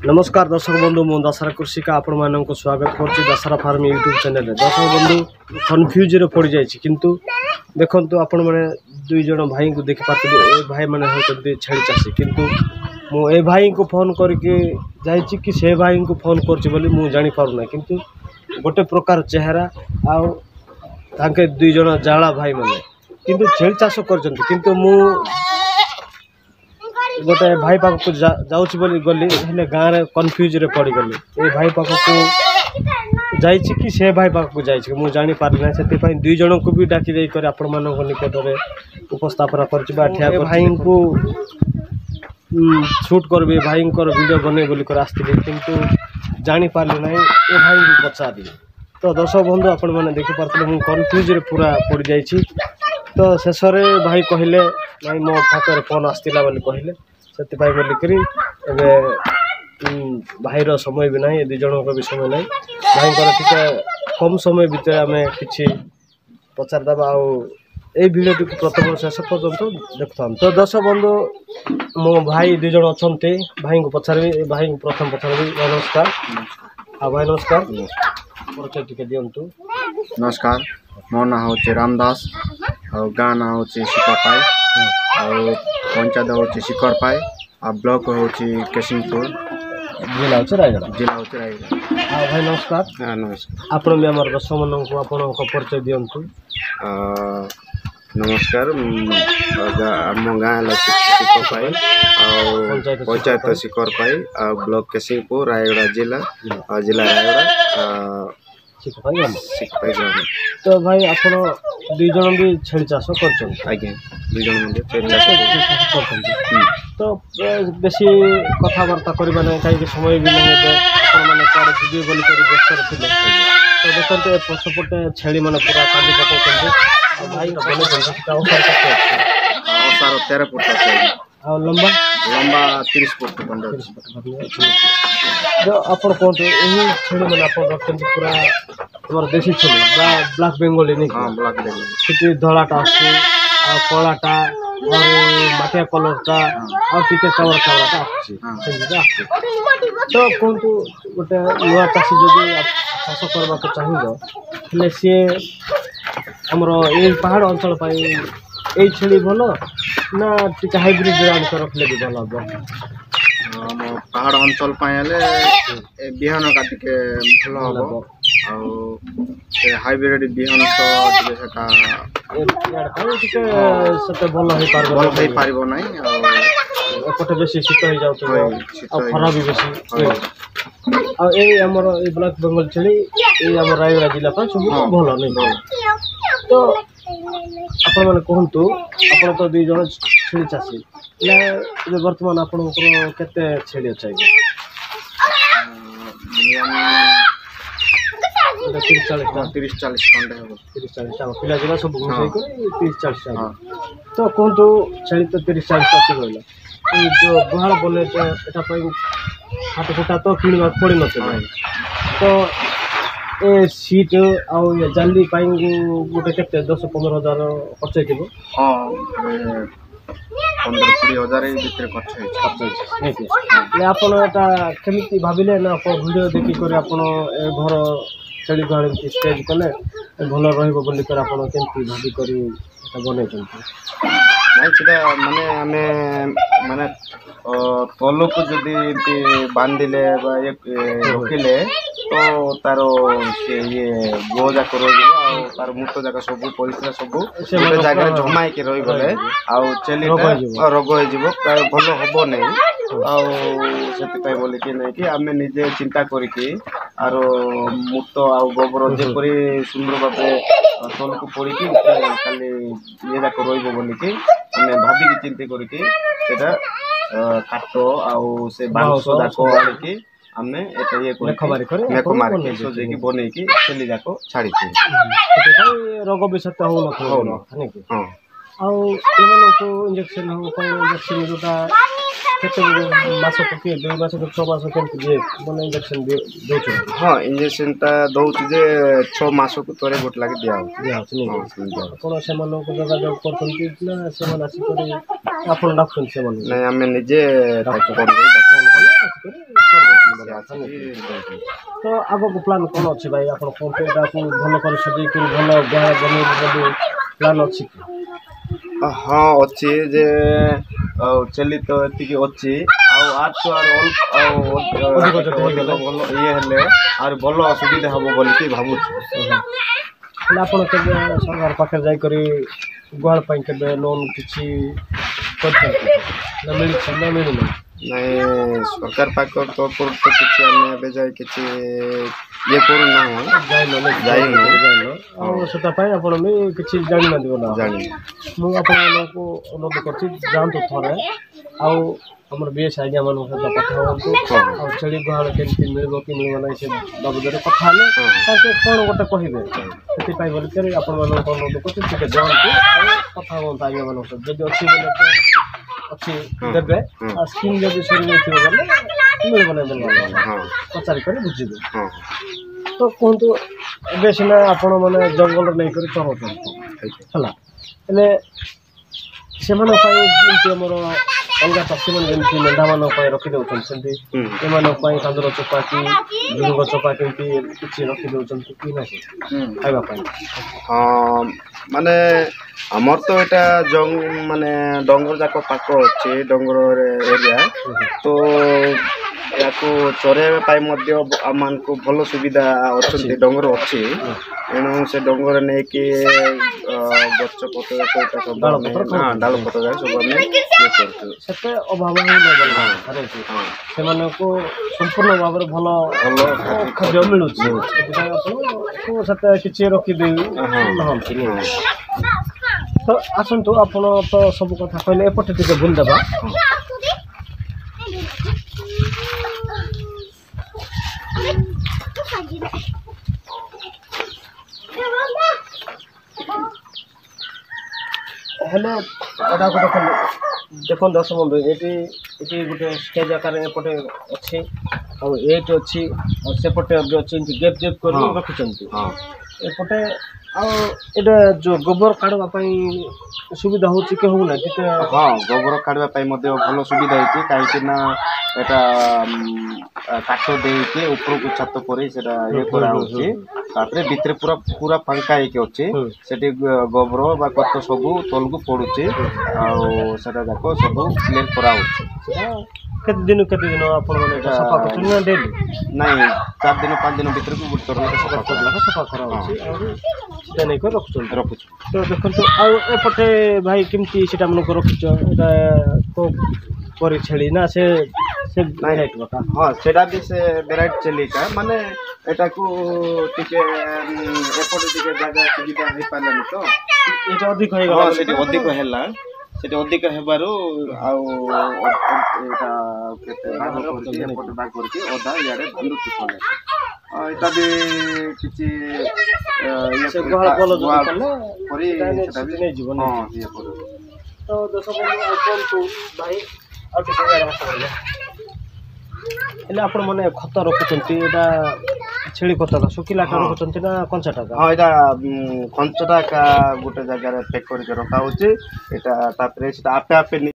नमस्कार दर्शक बंधु मु दशहरा कृषि का आपण मानक स्वागत करछि दशहरा फार्म यूट्यूब चैनल दर्शक बंधु कन्फ्यूज रे पड़ जाइछि किंतु देखंतु आपण माने दुई जण भाई को देखि पाते ए भाई माने होतंती छेड़ी चासी किंतु मु ए भाई को फोन करके जाइछि कि से भाई को फोन करछि बोली मु जानि पारु ना किंतु गोटे प्रकार चेहरा आ तांके दुई जण जाला भाई माने किंतु छेड़ी चाष करछंती किंतु मु गोटे भाई पाख को जाऊँगी बोली गली हेले गाँव में कन्फ्यूज रे पड़ गली ए भाई पाख को जाइए कि से भाई पाख को जाइए मुझे जानी पारि ना से दुई जन को भी डाकी दे कर आपण मान निकट में उपस्थापन कर भाई को शूट करबे भाई वीडियो बने बोली कर आसती किंतु जानी पारे ना ए भाई को पचारि तो दर्शक बंधु आपण मैंने देखी पार्थे मुझे कन्फ्यूज रे पूरा पड़ जाइए तो शेष भाई कहले नहीं मो पाखे फोन आसला बोली कहले से बोलिकी भाईर समय भी ना दुई जन भी समय ना भाई कम समय भितर आम कि पचारदेवा भिडियो टी प्रथम शेष पर्यटन देखता तो दर्शक बंधु मो भाई दुई जन अच्छा भाई को पचारि भाई को प्रथम पचारि नमस्कार भाई नमस्कार परिचय टिके दिंतु नमस्कार मो ना हूँ रामदास और गाँ ना हूँ शिकरपाई और पंचायत हूँ शिकरपाई और ब्लॉक हूँ केसिंगपुर जिला हूँ रायगढ़ भाई नमस्कार नमस्कार आपण भी आम दर्शक मान को परिचय दिंतु नमस्कार आम गाँव शिकरपाई और पंचायत शिकरपाई और ब्लॉक केसिंगपुर रायगढ़ जिला और जिला रायगढ़ शिकरपाई ग्राम तो भाई आप दुई जन भी छेड़ी चाष कर आज्ञा दुई जन छेड़ी चाष तो बेसी कथबार्ता करवा ना कहीं समय भी नहीं क्या जी बोल व्यस्त थे तो देखते पछपटे छेड़ी मैंने पूरा कांदी पकाउं भाई सार 13 फुट और लंबा लंबा 30 फुट 15 जो आप कहते यही छेड़ी मैंने आप रखते पूरा तुम देशी छेड़ी ब्लाक बेंगली नहीं हाँ ब्लाक बेंगली सीटी धलाटा कलाटा और मटिया कलरटा और टिके चावल चावलटा तो कहतु गोटे नुआ चाषी जब चाष करने को चाहिए सी आमर ये पहाड़ अंचल ये छेड़ी भल ना टिके हाइब्रिड आनिक रखले भी भल हम पहाड़ अंचल बिहान का टिके भल हम हाइब्रिड बिहान तो भल हो पार ना एपटे बेसी शीत हो जाऊँ खरा भी बेसी आमर ये ब्लाक बेंगल छेड़ी ये आम रायगढ़ जिला सब भल नहीं तो आपण मैंने कहतु आप तो दुई जन छेड़ी चाषी बर्तमान आपते छेड़ी अच्छे 30-40 खंडे हम 30-40 पिला जिला सब 30-40 तो कहतु छेड़ी तो 30-40 रहा जो गुहाल बने हाथ फुटा तो किणवा पड़ न तो ए सीट आउ जाली गोटे के 10-15 हजार खर्च हो हाँ 15-20 हजार आप केमी भाविले ना आप वीडियो देखिक घर छेड़ी घर स्टेज कले भल रही भाविक बन माने आमे माने तल को जदि बांधिले रखिले तो तार ये गो जाक रही तार मूत जाक सब परिश्रा सब गोटे जगह जमाइक रही गले चेली रोग हो प्राय भल हम नहीं से बोलिकी नहीं कि आम निजे चिंता करके आर मूत आ गोबर जेपरी सुंदर भाव तल को पड़ी खाली ये जाक रोलिकी आम भाविकी चिंता करके काट आउ से बाउंस जाक आनिकी आमे ये मेख मारिक सजेकी बनईकी छेली जाक छाड़ी रोग विषय हो इंजेक्शन इंजेक्शन जोटा मास 2 मास 6 मास के इंजेक्शन हाँ इंजेक्शन दौर 6 मास को थोड़े गोट लगे दिया आप नहीं आम निजे ସେ ଆସିକି ଦଉଛନ୍ତି। ତ ଆଗକୁ ପ୍ଲାନ୍ କ'ଣ ଅଛି ଭାଇ ଆପଣ କୁହନ୍ତୁ ଏଟାକୁ ଭଲ କରି ସଜେଇକରି ଭଲ ଗୁହାଳ ବନେଇବେ ବୋଲି ପ୍ଲାନ୍ ଅଛି କି? ହଁ ଅଛି ଯେ ଛେଳି ତ ଏତିକି ଅଛି ଆଉ ଆଠୁ ଅଧିକ ଯଦି ହେଇଗଲେ ଭଲ ଇଏ ହେଲେ ଆହୁରି ଭଲ ସୁବିଧା ହେବ ବୋଲିକି ଭାବୁଛୁ। ହେଲେ ଆପଣ କେବେ ସରକାର ପାଖରେ ଯାଇକରି ଗୁହାଳ ପାଇଁ କେବେ ଲୋନ୍ କିଛି କରିଛନ୍ତି ନା ମିଳିଛି ନା ମିଳିନି? ନାଇଁ ସରକାର ପାଖ ତରଫରୁ ତ କିଛି ଆମେ ଏବେ ଯାଇ କିଛି ଇଏ କରୁନାହୁଁ, ଯାଇନୁ। ଆଉ ସେଟା ପାଇଁ ଆପଣ ବି କିଛି ଜାଣିନାହାନ୍ତି ବୋଲା ଜାଣିନି। ମୁଁ ଆପଣମାନଙ୍କୁ ଅନୁରୋଧ କରୁଛି ଯାଆନ୍ତୁ ଥରେ ଆଉ ଆମର ବିଏସ୍ ଆଜ୍ଞାମାନଙ୍କ ସହିତ କଥା ହୁଅନ୍ତୁ ଆଉ ଛେଳି ଗୁହାଳ କେମିତି ମିଳିବ କି ମିଳିବ ନାହିଁ ସେ ବାବଦରେ କଥା ହେଲେ ତାଙ୍କେ କ'ଣ ଗୋଟେ କହିବେ ସେଥିପାଇଁ ବୋଲିକରି ଆପଣମାନଙ୍କୁ ଅନୁରୋଧ କରୁଛି ଟିକେ ଯାଆନ୍ତୁ ଆଉ କଥା ହୁଅନ୍ତୁ ଆଜ୍ଞାମାନଙ୍କ ସହିତ ଯଦି ଅଛି ବୋଲେ ତ ଅଛି ଦେବେ ଆଉ ସ୍କିମ୍ ଯଦି ସରିଯାଇଥିବ ବୋଲେ ମିଳିବ ନାହିଁ ବୋଲେ ପଚାରି କରି ବୁଝିବେ। ତ କୁହନ୍ତୁ ଏବେ ସିନା ଆପଣମାନେ ଜଙ୍ଗଲ ନେଇକରି ଚଳଉଛନ୍ତି ହେଲା ହେଲେ ସେମାନଙ୍କ ପାଇଁ ଯେମିତି ଆମର ଅଲଗା ଚାଷୀମାନେ ଯେମିତି ମେଣ୍ଢାମାନଙ୍କ ପାଇଁ ରଖିଦେଉଛନ୍ତି ସେମିତି ଏମାନଙ୍କ ପାଇଁ କାନ୍ଦୁର ଚୋପା କି ଝୁଡ଼ୁଙ୍ଗ ଚୋପା କେମିତି କିଛି ରଖିଦେଉଛନ୍ତି କି ନାହିଁ ଖାଇବା ପାଇଁ? ହଁ ମାନେ ଆମର ତ ଏଇଟା ମାନେ ଡଙ୍ଗର ଯାକ ପାଖ ଅଛି, ଡଙ୍ଗର ଏରିଆ ତ ୟାକୁ ଚରେଇବା ପାଇଁ ମଧ୍ୟ ଆମମାନଙ୍କୁ ଭଲ ସୁବିଧା ଅଛନ୍ତି, ଡଙ୍ଗର ଅଛି। ଏଣୁ ସେ ଡଙ୍ଗର ନେଇକି ଗଛ ପତ୍ର ଯାକ ସବୁ ଡାଳପତ୍ର ଯାକ ସବୁ ଆମେ ଇଏ କରୁଛୁ। ସେତେ ଅଭାବ ହିଁ ସେମାନଙ୍କୁ ସମ୍ପୂର୍ଣ୍ଣ ଭାବରେ ଭଲ ଖାଦ୍ୟ ମିଳୁଛି ସେଥିପାଇଁ ଆପଣଙ୍କୁ ସେତେ କିଛି ରଖିଦେଇ ନାହାନ୍ତି। ତ ଆସନ୍ତୁ ଆପଣ ତ ସବୁ କଥା କହିଲେ ଏପଟେ ଟିକେ ବୁଲିଦେବା। ହେଲେ ଏଟାକୁ ଦେଖନ୍ତୁ ଦର୍ଶକ ବନ୍ଧୁ ଏଠି ଗୋଟେ ଷ୍ଟେଜ୍ ଆକାରରେ ଏପଟେ ଅଛି ଆଉ ଏଇଠି ଅଛି ଆଉ ସେପଟେ ବି ଅଛି ଏମିତି ଗେପ୍ ଗେପ୍ କରି ରଖିଛନ୍ତି ଏପଟେ। ଆଉ ଏଇଟା ଯେଉଁ ଗୋବର କାଢ଼ିବା ପାଇଁ ସୁବିଧା ହେଉଛି କି ହେଉନାହିଁ ଟିକେ? ହଁ ଗୋବର କାଢ଼ିବା ପାଇଁ ମଧ୍ୟ ଭଲ ସୁବିଧା ହେଇଛି କାହିଁକି ନା ଏଇଟା କାଠ ଦେଇକି ଉପରକୁ ଛାତ କରି ସେଇଟା ଇଏ କରାହେଉଛି। ତାପରେ ଭିତରେ ପୁରା ଫାଙ୍କା ହେଇକି ଅଛି, ସେଠି ଗୋବର ବା ଖତ ସବୁ ତଳକୁ ପଡ଼ୁଛି ଆଉ ସେଟା ଯାକ ସବୁ କ୍ଲିୟର କରାହେଉଛି। କେତେ ଦିନ ଆପଣମାନେ ଏଇଟା ସଫା କରୁଛନ୍ତି ନା ଡେଲି? ନାଇଁ 4 ଦିନ 5 ଦିନ ଭିତରକୁ ଗୋଟେ ଥର ସଫା କରାହେଉଛି ଆଉ ସେଟା ନେଇକି ରଖୁଛୁ। ତ ଦେଖନ୍ତୁ ଆଉ ଏପଟେ ଭାଇ କେମିତି ସେଟା ମାନଙ୍କୁ ରଖିଛ? ଏଇଟା ପରି ଛେଳି ନା ସେ ହଁ ସେଟା ବି ସେ ଭେରାଇଟି ଛେଳିଟା ମାନେ ଏଟାକୁ ଟିକେ ଏପଟେ ଟିକେ ଜାଗା ସୁବିଧା ହେଇପାରିଲାନି ତ ଏଇଟା ଅଧିକ ହେଇଗଲା। ସେଠି ଅଧିକ ହେଲା, ସେଠି ଅଧିକ ହେବାରୁ ଆଉ ଏଇଟା କେତେ ଭାଗ କରିକି ଏପଟେ ଭାଗ କରିକି ଅଧା ଇଆଡ଼େ ବାନ୍ଧୁଛୁ କଲେ ଏଇଟା ବି କିଛି ନେଇଯିବ। ତ ଦର୍ଶକ ଭାଇ ଆଉ ଟିକେ ହେଲେ ଆପଣମାନେ ଖତ ରଖୁଛନ୍ତି ଏଇଟା ଛେଳି ଖତଟା ଶୁଖିଲାଟା ରଖୁଛନ୍ତି ନା କଞ୍ଚାଟା? ହଁ ଏଇଟା କଞ୍ଚାଟା ଗୋଟେ ଜାଗାରେ ପ୍ୟାକ୍ କରିକି ରଖାହେଉଛି। ଏଇଟା ତାପରେ ସେଟା ଆପେ